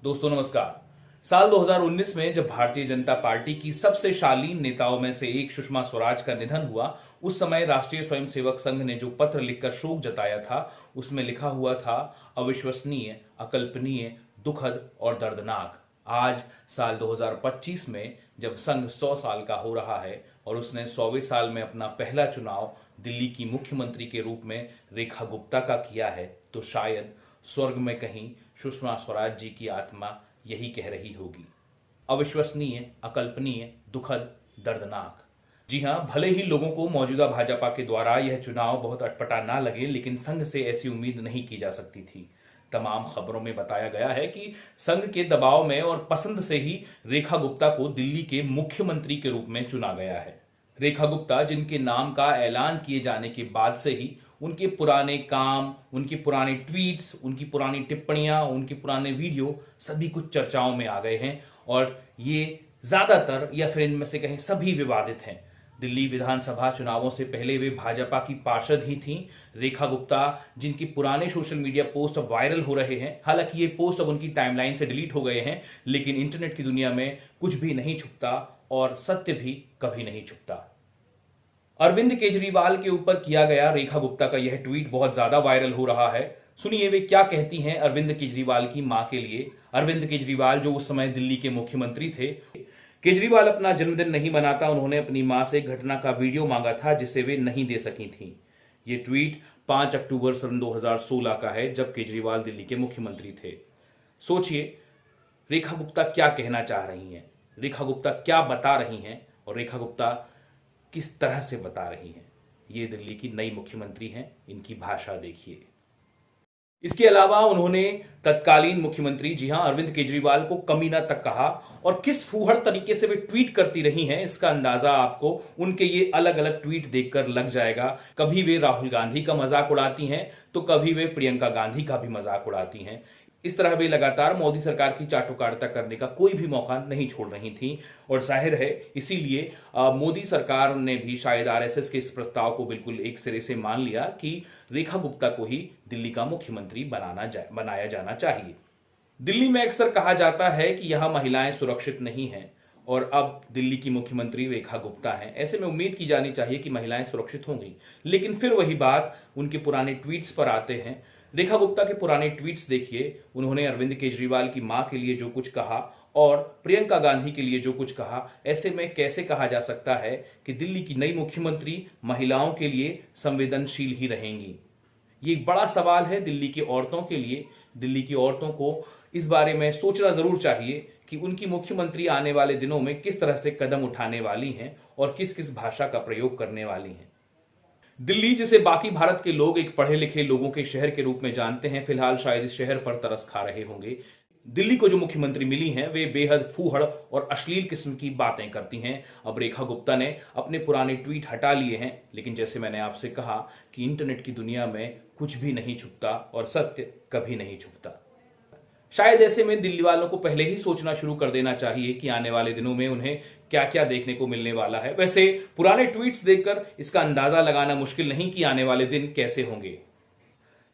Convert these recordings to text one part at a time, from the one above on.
दोस्तों नमस्कार। साल 2019 में जब भारतीय जनता पार्टी की सबसे शालीन नेताओं में से एक सुषमा स्वराज का निधन हुआ, उस समय राष्ट्रीय स्वयंसेवक संघ ने जो पत्र लिखकर शोक जताया था, उसमें लिखा हुआ था अविश्वसनीय, अकल्पनीय, दुखद और दर्दनाक। आज साल 2025 में जब संघ 100 साल का हो रहा है और उसने 100वें साल में अपना पहला चुनाव दिल्ली की मुख्यमंत्री के रूप में रेखा गुप्ता का किया है, तो शायद स्वर्ग में कहीं सुषमा स्वराज जी की आत्मा यही कह रही होगी, अविश्वसनीय, अकल्पनीय, दुखद, दर्दनाक। जी हां, भले ही लोगों को मौजूदा भाजपा के द्वारा यह चुनाव बहुत अटपटा ना लगे, लेकिन संघ से ऐसी उम्मीद नहीं की जा सकती थी। तमाम खबरों में बताया गया है कि संघ के दबाव में और पसंद से ही रेखा गुप्ता को दिल्ली के मुख्यमंत्री के रूप में चुना गया है। रेखा गुप्ता, जिनके नाम का ऐलान किए जाने के बाद से ही उनके पुराने काम, उनके पुराने ट्वीट्स, उनकी पुरानी टिप्पणियां, उनके पुराने वीडियो सभी कुछ चर्चाओं में आ गए हैं और ये ज्यादातर या फिर इनमें से कहें सभी विवादित हैं। दिल्ली विधानसभा चुनावों से पहले वे भाजपा की पार्षद ही थीं। रेखा गुप्ता, जिनके पुराने सोशल मीडिया पोस्ट अब वायरल हो रहे हैं, हालांकि ये पोस्ट अब उनकी टाइमलाइन से डिलीट हो गए हैं, लेकिन इंटरनेट की दुनिया में कुछ भी नहीं छुपता और सत्य भी कभी नहीं छुपता। अरविंद केजरीवाल के ऊपर किया गया रेखा गुप्ता का यह ट्वीट बहुत ज्यादा वायरल हो रहा है। सुनिए वे क्या कहती हैं अरविंद केजरीवाल की मां के लिए। अरविंद केजरीवाल जो उस समय दिल्ली के मुख्यमंत्री थे। केजरीवाल अपना जन्मदिन नहीं मनाता, उन्होंने अपनी मां से घटना का वीडियो मांगा था जिसे वे नहीं दे सकी थीं। ये ट्वीट 5 अक्टूबर सन 2016 का है, जब केजरीवाल दिल्ली के मुख्यमंत्री थे। सोचिए रेखा गुप्ता क्या कहना चाह रही हैं, रेखा गुप्ता क्या बता रही हैं और रेखा गुप्ता किस तरह से बता रही हैं। ये दिल्ली की नई मुख्यमंत्री हैं, इनकी भाषा देखिए। इसके अलावा उन्होंने तत्कालीन मुख्यमंत्री, जी हां, अरविंद केजरीवाल को कमीना तक कहा और किस फूहड़ तरीके से वे ट्वीट करती रही हैं, इसका अंदाजा आपको उनके ये अलग अलग ट्वीट देखकर लग जाएगा। कभी वे राहुल गांधी का मजाक उड़ाती हैं तो कभी वे प्रियंका गांधी का भी मजाक उड़ाती हैं। इस तरह वे लगातार मोदी सरकार की चाटुकारिता करने का कोई भी मौका नहीं छोड़ रही थी और जाहिर है इसीलिए मोदी सरकार ने भी शायद आरएसएस के इस प्रस्ताव को बिल्कुल एक सिरे से मान लिया कि रेखा गुप्ता को ही दिल्ली का मुख्यमंत्री बनाया जाना चाहिए। दिल्ली में अक्सर कहा जाता है कि यहां महिलाएं सुरक्षित नहीं हैं और अब दिल्ली की मुख्यमंत्री रेखा गुप्ता हैं। ऐसे में उम्मीद की जानी चाहिए कि महिलाएं सुरक्षित होंगी, लेकिन फिर वही बात उनके पुराने ट्वीट्स पर आते हैं। रेखा गुप्ता के पुराने ट्वीट्स देखिए। उन्होंने अरविंद केजरीवाल की मां के लिए जो कुछ कहा और प्रियंका गांधी के लिए जो कुछ कहा, ऐसे में कैसे कहा जा सकता है कि दिल्ली की नई मुख्यमंत्री महिलाओं के लिए संवेदनशील ही रहेंगी। ये एक बड़ा सवाल है दिल्ली की औरतों के लिए। दिल्ली की औरतों को इस बारे में सोचना जरूर चाहिए कि उनकी मुख्यमंत्री आने वाले दिनों में किस तरह से कदम उठाने वाली हैं और किस किस भाषा का प्रयोग करने वाली हैं। दिल्ली, जिसे बाकी भारत के लोग एक पढ़े लिखे लोगों के शहर के रूप में जानते हैं, फिलहाल शायद इस शहर पर तरस खा रहे होंगे। दिल्ली को जो मुख्यमंत्री मिली हैं वे बेहद फूहड़ और अश्लील किस्म की बातें करती हैं। अब रेखा गुप्ता ने अपने पुराने ट्वीट हटा लिए हैं, लेकिन जैसे मैंने आपसे कहा कि इंटरनेट की दुनिया में कुछ भी नहीं छुपता और सत्य कभी नहीं छुपता। शायद ऐसे में दिल्ली वालों को पहले ही सोचना शुरू कर देना चाहिए कि आने वाले दिनों में उन्हें क्या क्या देखने को मिलने वाला है। वैसे पुराने ट्वीट्स देखकर इसका अंदाजा लगाना मुश्किल नहीं कि आने वाले दिन कैसे होंगे।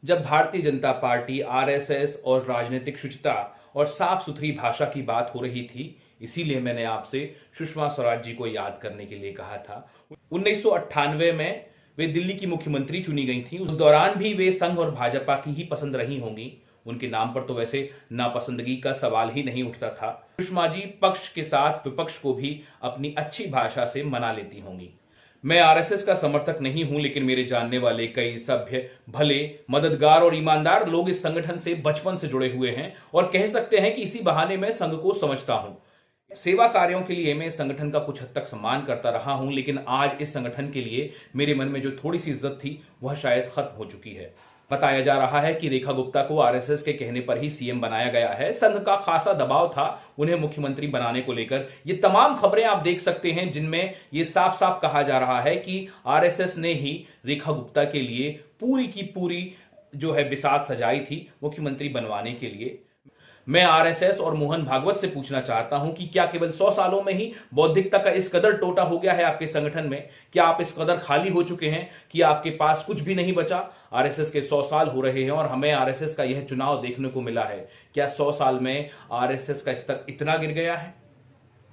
जब भारतीय जनता पार्टी, आरएसएस और राजनीतिक शुचिता और साफ सुथरी भाषा की बात हो रही थी, इसीलिए मैंने आपसे सुषमा स्वराज जी को याद करने के लिए कहा था। 1998 में वे दिल्ली की मुख्यमंत्री चुनी गई थी। उस दौरान भी वे संघ और भाजपा की ही पसंद रही होंगी। उनके नाम पर तो वैसे नापसंदगी का सवाल ही नहीं उठता था। सुषमा जी पक्ष के साथ विपक्ष को भी अपनी अच्छी भाषा से मना लेती होंगी। मैं आरएसएस का समर्थक नहीं हूं, लेकिन मेरे जानने वाले कई सभ्य, भले, मददगार और ईमानदार लोग इस संगठन से बचपन से जुड़े हुए हैं और कह सकते हैं कि इसी बहाने मैं संघ को समझता हूं। सेवा कार्यों के लिए मैं इस संगठन का कुछ हद तक सम्मान करता रहा हूं, लेकिन आज इस संगठन के लिए मेरे मन में जो थोड़ी सी इज्जत थी वह शायद खत्म हो चुकी है। बताया जा रहा है कि रेखा गुप्ता को आरएसएस के कहने पर ही सीएम बनाया गया है। संघ का खासा दबाव था उन्हें मुख्यमंत्री बनाने को लेकर। ये तमाम खबरें आप देख सकते हैं जिनमें ये साफ साफ कहा जा रहा है कि आरएसएस ने ही रेखा गुप्ता के लिए पूरी की पूरी जो है बिसात सजाई थी मुख्यमंत्री बनवाने के लिए। मैं आरएसएस और मोहन भागवत से पूछना चाहता हूं कि क्या केवल 100 सालों में ही बौद्धिकता का इस कदर टोटा हो गया है आपके संगठन में? क्या आप इस कदर खाली हो चुके हैं कि आपके पास कुछ भी नहीं बचा? आरएसएस के 100 साल हो रहे हैं और हमें आरएसएस का यह चुनाव देखने को मिला है। क्या 100 साल में आरएसएस का स्तर इतना गिर गया है?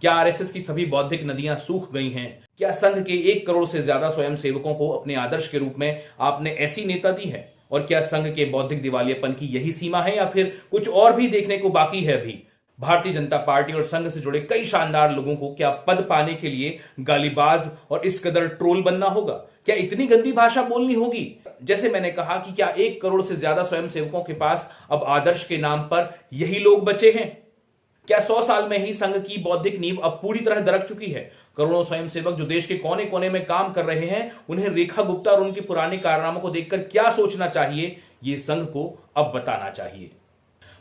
क्या आरएसएस की सभी बौद्धिक नदियां सूख गई हैं? क्या संघ के 1 करोड़ से ज्यादा स्वयं सेवकों को अपने आदर्श के रूप में आपने ऐसी नेता दी है? और क्या संघ के बौद्धिक दिवालियेपन की यही सीमा है या फिर कुछ और भी देखने को बाकी है अभी? भारतीय जनता पार्टी और संघ से जुड़े कई शानदार लोगों को क्या पद पाने के लिए गालीबाज और इस कदर ट्रोल बनना होगा? क्या इतनी गंदी भाषा बोलनी होगी? जैसे मैंने कहा कि क्या 1 करोड़ से ज्यादा स्वयं सेवकों के पास अब आदर्श के नाम पर यही लोग बचे हैं? क्या 100 साल में ही संघ की बौद्धिक नींव अब पूरी तरह दरक चुकी है? करोड़ों स्वयंसेवक जो देश के कोने कोने में काम कर रहे हैं, उन्हें रेखा गुप्ता और उनके पुराने कारनामों को देखकर क्या सोचना चाहिए, ये संघ को अब बताना चाहिए।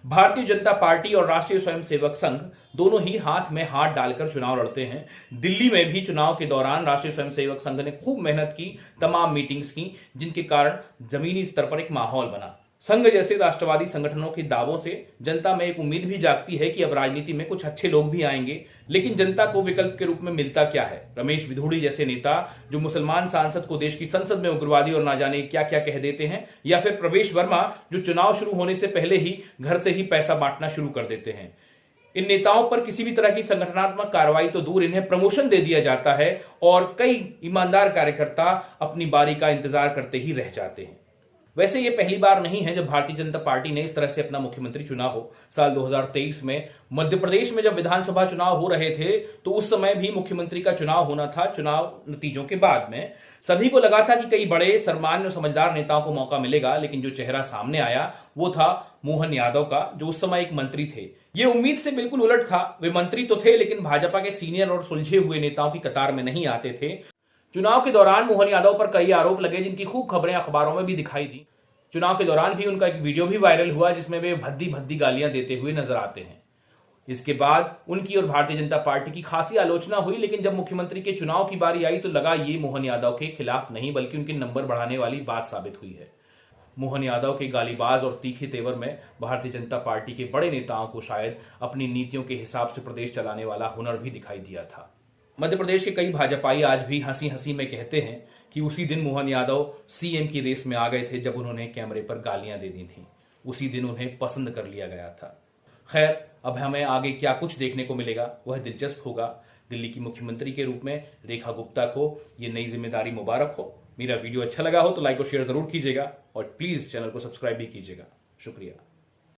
भारतीय जनता पार्टी और राष्ट्रीय स्वयंसेवक संघ दोनों ही हाथ में हाथ डालकर चुनाव लड़ते हैं। दिल्ली में भी चुनाव के दौरान राष्ट्रीय स्वयंसेवक संघ ने खूब मेहनत की, तमाम मीटिंग्स की, जिनके कारण जमीनी स्तर पर एक माहौल बना। संघ जैसे राष्ट्रवादी संगठनों के दावों से जनता में एक उम्मीद भी जागती है कि अब राजनीति में कुछ अच्छे लोग भी आएंगे, लेकिन जनता को विकल्प के रूप में मिलता क्या है? रमेश विधुड़ी जैसे नेता जो मुसलमान सांसद को देश की संसद में उग्रवादी और ना जाने क्या क्या कह देते हैं, या फिर प्रवेश वर्मा जो चुनाव शुरू होने से पहले ही घर से ही पैसा बांटना शुरू कर देते हैं। इन नेताओं पर किसी भी तरह की संगठनात्मक कार्रवाई तो दूर, इन्हें प्रमोशन दे दिया जाता है और कई ईमानदार कार्यकर्ता अपनी बारी का इंतजार करते ही रह जाते हैं। वैसे ये पहली बार नहीं है जब भारतीय जनता पार्टी ने इस तरह से अपना मुख्यमंत्री चुना हो। साल 2023 में मध्य प्रदेश में जब विधानसभा चुनाव हो रहे थे तो उस समय भी मुख्यमंत्री का चुनाव होना था। चुनाव नतीजों के बाद में सभी को लगा था कि कई बड़े सम्मान्य और समझदार नेताओं को मौका मिलेगा, लेकिन जो चेहरा सामने आया वो था मोहन यादव का, जो उस समय एक मंत्री थे। ये उम्मीद से बिल्कुल उलट था। वे मंत्री तो थे लेकिन भाजपा के सीनियर और सुलझे हुए नेताओं की कतार में नहीं आते थे। चुनाव के दौरान मोहन यादव पर कई आरोप लगे जिनकी खूब खबरें अखबारों में भी दिखाई दी। चुनाव के दौरान भी उनका एक वीडियो भी वायरल हुआ जिसमें वे भद्दी भद्दी गालियां देते हुए नजर आते हैं। इसके बाद उनकी और भारतीय जनता पार्टी की खासी आलोचना हुई, लेकिन जब मुख्यमंत्री के चुनाव की बारी आई तो लगा ये मोहन यादव के खिलाफ नहीं बल्कि उनके नंबर बढ़ाने वाली बात साबित हुई है। मोहन यादव के गालीबाज और तीखे तेवर में भारतीय जनता पार्टी के बड़े नेताओं को शायद अपनी नीतियों के हिसाब से प्रदेश चलाने वाला हुनर भी दिखाई दिया था। मध्य प्रदेश के कई भाजपाई आज भी हंसी हंसी में कहते हैं कि उसी दिन मोहन यादव सीएम की रेस में आ गए थे जब उन्होंने कैमरे पर गालियां दे दी थी। उसी दिन उन्हें पसंद कर लिया गया था। खैर, अब हमें आगे क्या कुछ देखने को मिलेगा वह दिलचस्प होगा। दिल्ली की मुख्यमंत्री के रूप में रेखा गुप्ता को ये नई जिम्मेदारी मुबारक हो। मेरा वीडियो अच्छा लगा हो तो लाइक और शेयर जरूर कीजिएगा और प्लीज चैनल को सब्सक्राइब भी कीजिएगा। शुक्रिया।